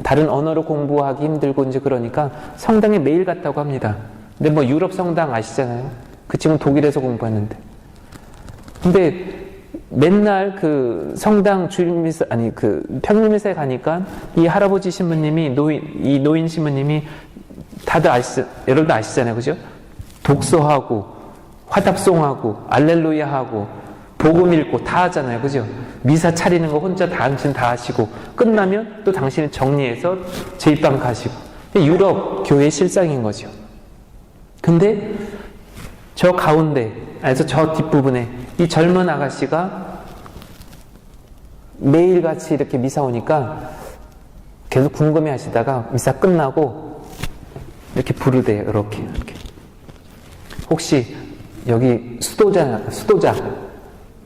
S1: 다른 언어로 공부하기 힘들고 이제 그러니까 성당에 매일 갔다고 합니다. 근데 뭐 유럽 성당 아시잖아요. 그 친구는 독일에서 공부했는데. 근데 맨날 그 성당 주일미사, 아니 그 평일미사에 가니까 이 할아버지 신부님이, 이 노인 신부님이 다들 여러분들 아시잖아요. 그죠? 독서하고 화답송하고 알렐루야하고 복음 읽고 다 하잖아요. 그죠? 미사 차리는 거 혼자 당신 다 하시고, 끝나면 또 당신이 정리해서 제 입방 가시고. 유럽 교회 실상인 거죠. 근데 저 가운데, 그래서 저 뒷부분에 이 젊은 아가씨가 매일같이 이렇게 미사 오니까 계속 궁금해 하시다가 미사 끝나고 이렇게 부르대요. 이렇게. 혹시 여기 수도자,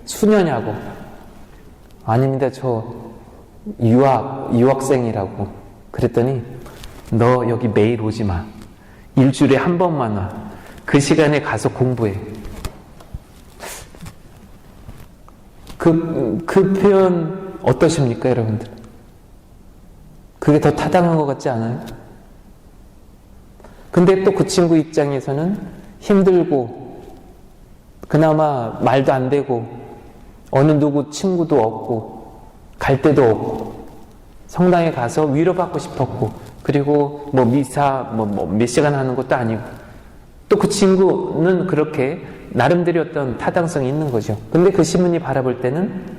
S1: 수녀냐고. 아닙니다. 저 유학생이라고. 그랬더니 너 여기 매일 오지 마. 일주일에 한 번만 와. 그 시간에 가서 공부해. 그 표현 어떠십니까, 여러분들? 그게 더 타당한 것 같지 않아요? 근데 또 그 친구 입장에서는 힘들고, 그나마 말도 안 되고, 어느 누구 친구도 없고, 갈 데도 없고, 성당에 가서 위로받고 싶었고, 그리고 뭐 미사 몇 시간 하는 것도 아니고, 또 그 친구는 그렇게 나름대로 어떤 타당성이 있는 거죠. 근데 그 신문이 바라볼 때는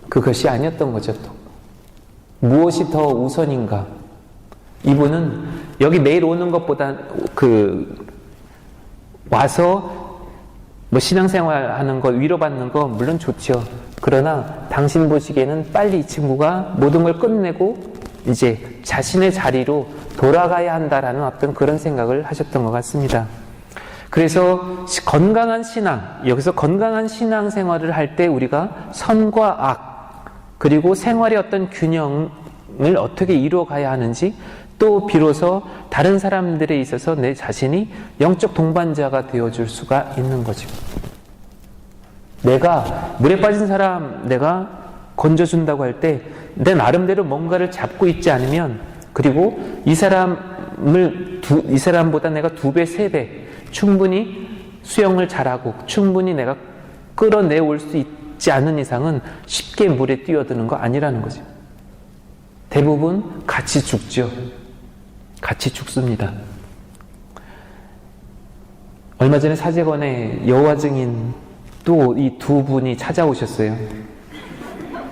S1: 그것이 아니었던 거죠. 또 무엇이 더 우선인가? 이분은 여기 매일 오는 것보다 와서 뭐 신앙생활 하는 거, 위로받는 거 물론 좋죠. 그러나 당신 보시기에는 빨리 이 친구가 모든 걸 끝내고 이제 자신의 자리로 돌아가야 한다라는 어떤 그런 생각을 하셨던 것 같습니다. 그래서 건강한 신앙, 여기서 건강한 신앙생활을 할 때 우리가 선과 악, 그리고 생활의 어떤 균형을 어떻게 이루어가야 하는지, 또 비로소 다른 사람들에 있어서 내 자신이 영적 동반자가 되어줄 수가 있는 거죠. 내가 물에 빠진 사람 내가 건져준다고 할 때 내 나름대로 뭔가를 잡고 있지 않으면, 그리고 이 사람보다 내가 2배, 3배 충분히 수영을 잘하고 충분히 내가 끌어내올 수 있지 않은 이상은 쉽게 물에 뛰어드는 거 아니라는 거죠. 대부분 같이 죽죠. 같이 죽습니다. 얼마 전에 사제관에 여호와 증인 또 이 두 분이 찾아오셨어요.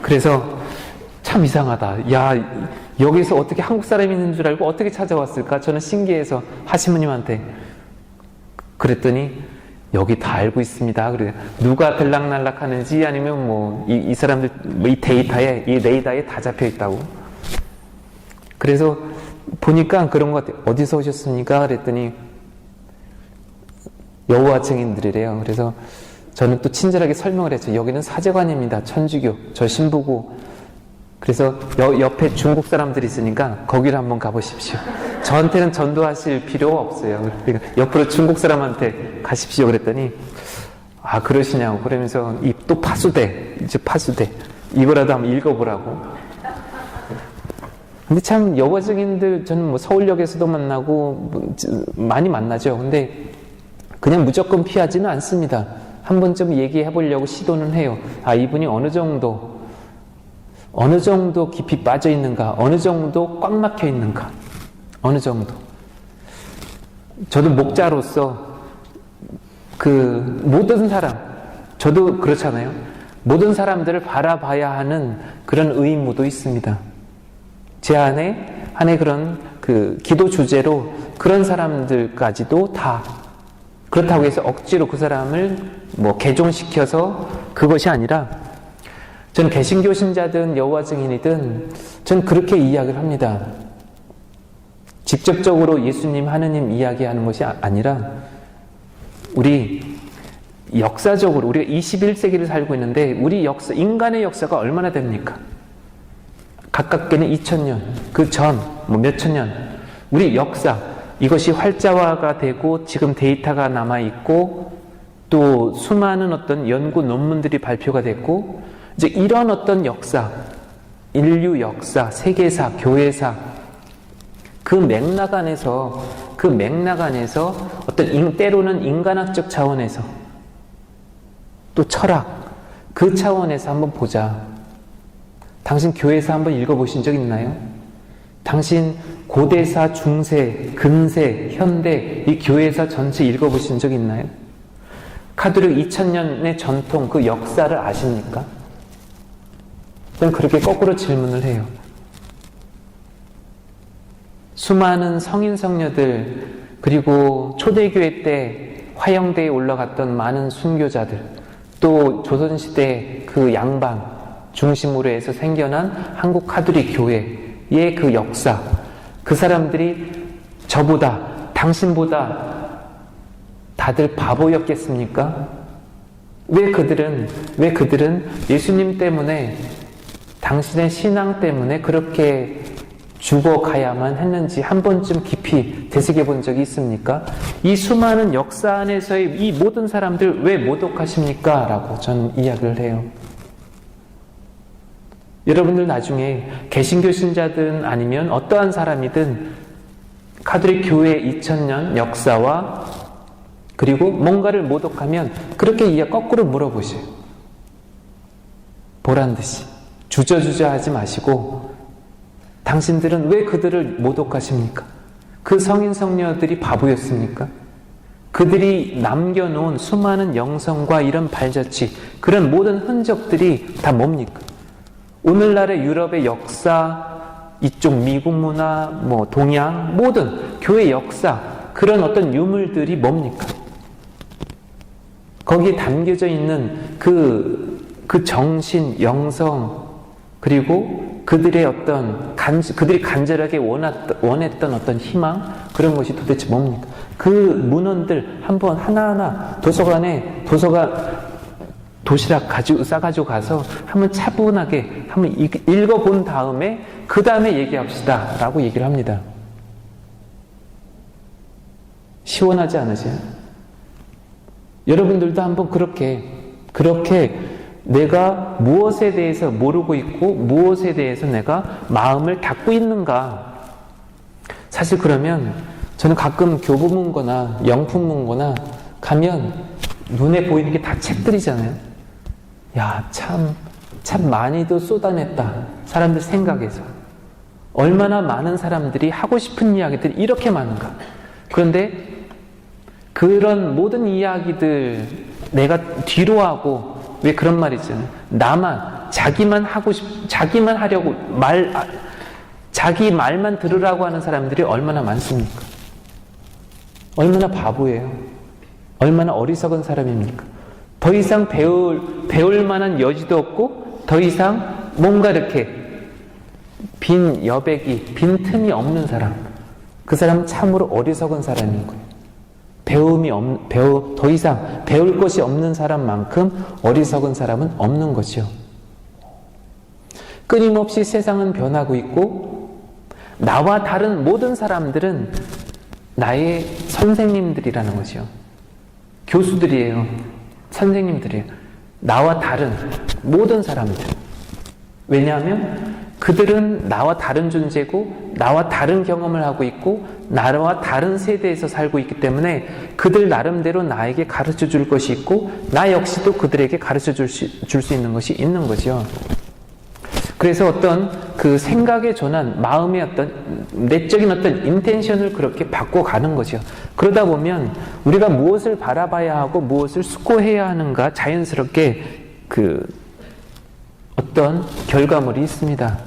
S1: 그래서 참 이상하다. 야, 여기서 어떻게 한국 사람이 있는 줄 알고 어떻게 찾아왔을까? 저는 신기해서 하시모님한테 그랬더니 여기 다 알고 있습니다. 그래 누가 들락날락 하는지 아니면 뭐 이 사람들 이 데이터에 이 레이더에 다 잡혀 있다고. 그래서 보니까 그런 것 같아요. 어디서 오셨습니까? 그랬더니 여호와 증인들이래요. 그래서 저는 또 친절하게 설명을 했죠. 여기는 사제관입니다. 천주교. 저 신부고. 그래서 옆에 중국 사람들이 있으니까 거기를 한번 가보십시오. 저한테는 전도하실 필요가 없어요. 그러니까 옆으로 중국 사람한테 가십시오. 그랬더니 아 그러시냐고. 그러면서 또 파수대. 이제 파수대. 이거라도 한번 읽어보라고. 근데 참 여호와 증인들 저는 뭐 서울역에서도 만나고 많이 만나죠. 근데 그냥 무조건 피하지는 않습니다. 한 번쯤 얘기해 보려고 시도는 해요. 아, 이분이 어느 정도 깊이 빠져 있는가, 어느 정도 꽉 막혀 있는가, 어느 정도. 저도 목자로서 그 모든 사람, 저도 그렇잖아요. 모든 사람들을 바라봐야 하는 그런 의무도 있습니다. 제 안에 그런 그 기도 주제로 그런 사람들까지도 다 그렇다고 해서 억지로 그 사람을 뭐 개종시켜서 그것이 아니라 저는 개신교 신자든 여호와 증인이든 저는 그렇게 이야기를 합니다. 직접적으로 예수님, 하느님 이야기하는 것이 아니라 우리 역사적으로 우리가 21세기를 살고 있는데 우리 역사, 인간의 역사가 얼마나 됩니까? 가깝게는 2000년, 그 전, 뭐 몇천 년, 우리 역사, 이것이 활자화가 되고 지금 데이터가 남아있고 또 수많은 어떤 연구 논문들이 발표가 됐고 이제 이런 어떤 역사, 인류 역사, 세계사, 교회사 그 맥락 안에서 어떤 때로는 인간학적 차원에서 또 철학 그 차원에서 한번 보자. 당신 교회사 한번 읽어보신 적 있나요? 당신 고대사, 중세, 근세, 현대 이 교회사 전체 읽어보신 적 있나요? 카톨릭 2000년의 전통 그 역사를 아십니까? 저는 그렇게 거꾸로 질문을 해요. 수많은 성인 성녀들 그리고 초대교회 때 화영대에 올라갔던 많은 순교자들 또 조선시대 그 양반 중심으로 해서 생겨난 한국 카톨릭 교회의 그 역사 그 사람들이 저보다 당신보다 다들 바보였겠습니까? 왜 그들은 예수님 때문에 당신의 신앙 때문에 그렇게 죽어가야만 했는지 한 번쯤 깊이 되새겨 본 적이 있습니까? 이 수많은 역사 안에서의 이 모든 사람들 왜 모독하십니까? 라고 저는 이야기를 해요. 여러분들 나중에 개신교 신자든 아니면 어떠한 사람이든 카톨릭 교회 2000년 역사와 그리고 뭔가를 모독하면 그렇게 거꾸로 물어보세요. 보란듯이 주저주저 하지 마시고 당신들은 왜 그들을 모독하십니까? 그 성인 성녀들이 바보였습니까? 그들이 남겨놓은 수많은 영성과 이런 발자취 그런 모든 흔적들이 다 뭡니까? 오늘날의 유럽의 역사, 이쪽 미국 문화, 뭐 동양 모든 교회 역사 그런 어떤 유물들이 뭡니까? 거기에 담겨져 있는 그 정신, 영성 그리고 그들의 어떤 그들이 간절하게 원했던 어떤 희망 그런 것이 도대체 뭡니까? 그 문헌들 한번 하나하나 도시락 싸가지고 가서 한번 차분하게 한번 읽어본 다음에 그 다음에 얘기합시다 라고 얘기를 합니다. 시원하지 않으세요? 여러분들도 한번 그렇게 내가 무엇에 대해서 모르고 있고 무엇에 대해서 내가 마음을 닫고 있는가. 사실 그러면 저는 가끔 교보문고나 영품문고나 가면 눈에 보이는 게 다 책들이잖아요. 야, 참 많이도 쏟아냈다. 사람들 생각에서. 얼마나 많은 사람들이 하고 싶은 이야기들이 이렇게 많은가. 그런데 그런 모든 이야기들 내가 뒤로 하고, 왜 그런 말 있잖아요. 나만, 자기만 하려고 자기 말만 들으라고 하는 사람들이 얼마나 많습니까? 얼마나 바보예요. 얼마나 어리석은 사람입니까? 더 이상 배울 만한 여지도 없고, 더 이상 뭔가 이렇게 빈 여백이, 빈 틈이 없는 사람. 그 사람은 참으로 어리석은 사람인 거예요. 더 이상 배울 것이 없는 사람만큼 어리석은 사람은 없는 거죠. 끊임없이 세상은 변하고 있고, 나와 다른 모든 사람들은 나의 선생님들이라는 거죠. 교수들이에요. 선생님들이에요. 나와 다른 모든 사람들. 왜냐하면 그들은 나와 다른 존재고, 나와 다른 경험을 하고 있고, 나와 다른 세대에서 살고 있기 때문에 그들 나름대로 나에게 가르쳐 줄 것이 있고, 나 역시도 그들에게 가르쳐 줄 수 있는 것이 있는 거죠. 그래서 어떤 그 생각의 전환, 마음의 어떤 내적인 어떤 인텐션을 그렇게 바꿔가는 거죠. 그러다 보면 우리가 무엇을 바라봐야 하고 무엇을 숙고해야 하는가 자연스럽게 그 어떤 결과물이 있습니다.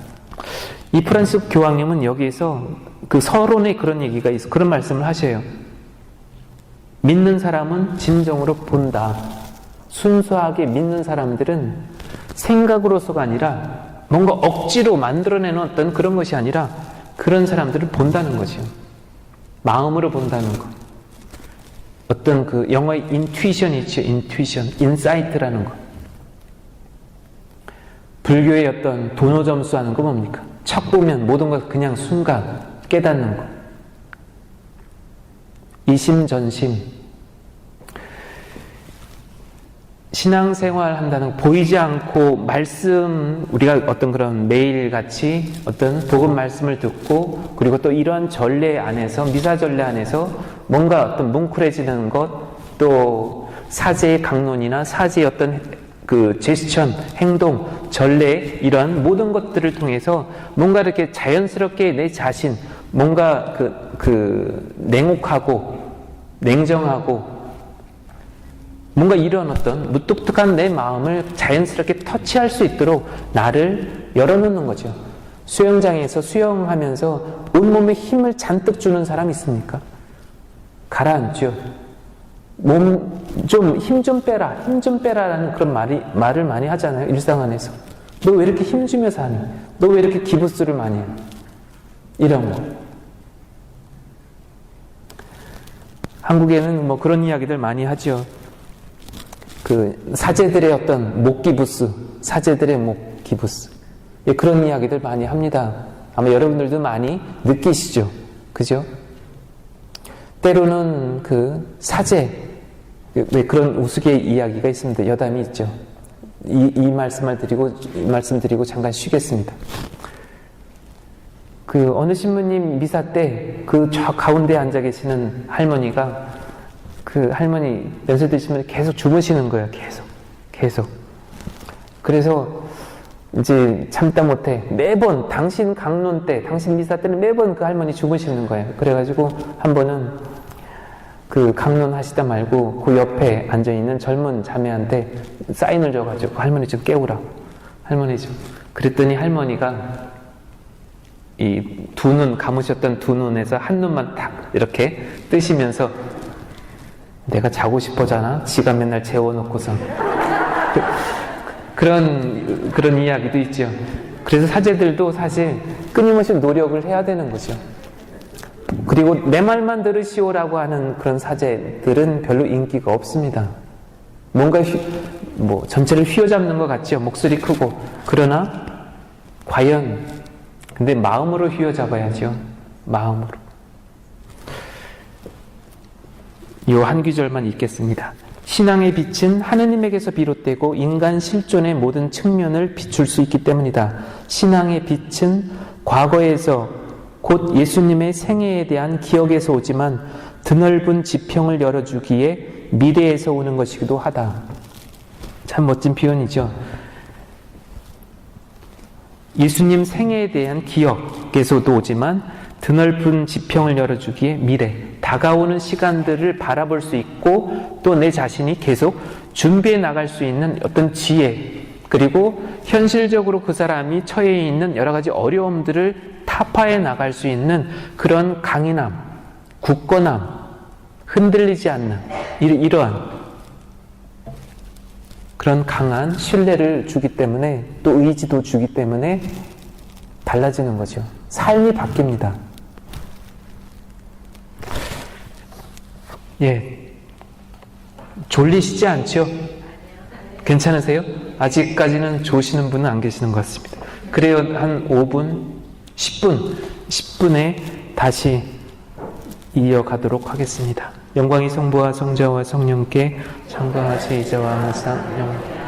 S1: 이 프란시스 교황님은 여기에서 그 서론에 그런 얘기가 있어, 그런 말씀을 하셔요. 믿는 사람은 진정으로 본다. 순수하게 믿는 사람들은 생각으로서가 아니라 뭔가 억지로 만들어내는 어떤 그런 것이 아니라 그런 사람들을 본다는 거죠. 마음으로 본다는 것. 어떤 그 영어의 인투이션이 있죠. 인사이트라는 것. 불교의 어떤 도노점수 하는 거 뭡니까? 척 보면 모든 것 그냥 순간 깨닫는 것. 이심전심. 신앙생활 한다는 보이지 않고 말씀, 우리가 어떤 그런 매일같이 어떤 복음 말씀을 듣고, 그리고 또 이러한 전례 안에서, 미사 전례 안에서 뭔가 어떤 뭉클해지는 것, 또 사제의 강론이나 사제의 어떤 그 제스천, 행동, 전례, 이러한 모든 것들을 통해서 뭔가 이렇게 자연스럽게 내 자신, 뭔가 냉혹하고 냉정하고 뭔가 이런 어떤 무뚝뚝한 내 마음을 자연스럽게 터치할 수 있도록 나를 열어놓는 거죠. 수영장에서 수영하면서 온몸에 힘을 잔뜩 주는 사람 있습니까? 가라앉죠. 힘 좀 빼라, 힘 좀 빼라라는 그런 말을 많이 하잖아요. 일상 안에서. 너 왜 이렇게 힘 주면서 하니? 너 왜 이렇게 기부스를 많이 해? 이런 거. 한국에는 뭐 그런 이야기들 많이 하죠. 그 사제들의 어떤 목기부스, 사제들의 목기부스, 그런 이야기들 많이 합니다. 아마 여러분들도 많이 느끼시죠, 그죠? 때로는 그 사제, 왜 그런 우스개 이야기가 있습니다. 여담이 있죠. 이 말씀 드리고 잠깐 쉬겠습니다. 그 어느 신부님 미사 때 그 저 가운데 앉아 계시는 할머니가, 그 할머니 연세 드시면 계속 주무시는 거예요. 계속. 그래서 이제 참다 못해 매번 당신 강론 때, 당신 미사 때는 매번 그 할머니 주무시는 거예요. 그래가지고 한 번은 그 강론 하시다 말고 그 옆에 앉아있는 젊은 자매한테 사인을 줘가지고 할머니 좀 깨우라. 할머니 좀. 그랬더니 할머니가 이 두 눈, 감으셨던 두 눈에서 한 눈만 딱 이렇게 뜨시면서, 내가 자고 싶어잖아. 지가 맨날 재워놓고서. 그런 이야기도 있죠. 그래서 사제들도 사실 끊임없이 노력을 해야 되는 거죠. 그리고 내 말만 들으시오라고 하는 그런 사제들은 별로 인기가 없습니다. 뭔가 전체를 휘어잡는 것 같죠. 목소리 크고. 그러나 과연 근데 마음으로 휘어잡아야죠. 마음으로. 이 한 구절만 읽겠습니다. 신앙의 빛은 하느님에게서 비롯되고 인간 실존의 모든 측면을 비출 수 있기 때문이다. 신앙의 빛은 과거에서 곧 예수님의 생애에 대한 기억에서 오지만 드넓은 지평을 열어주기에 미래에서 오는 것이기도 하다. 참 멋진 표현이죠. 예수님 생애에 대한 기억에서도 오지만 드넓은 지평을 열어주기에 미래, 다가오는 시간들을 바라볼 수 있고 또 내 자신이 계속 준비해 나갈 수 있는 어떤 지혜, 그리고 현실적으로 그 사람이 처해 있는 여러 가지 어려움들을 타파해 나갈 수 있는 그런 강인함, 굳건함, 흔들리지 않는 이러한 그런 강한 신뢰를 주기 때문에, 또 의지도 주기 때문에 달라지는 거죠. 삶이 바뀝니다. 예. 졸리시지 않죠? 괜찮으세요? 아직까지는 조시는 분은 안 계시는 것 같습니다. 그래요. 한 5분, 10분에 다시 이어가도록 하겠습니다. 영광이 성부와 성자와 성령께 장광하시 이제와 항상 영원.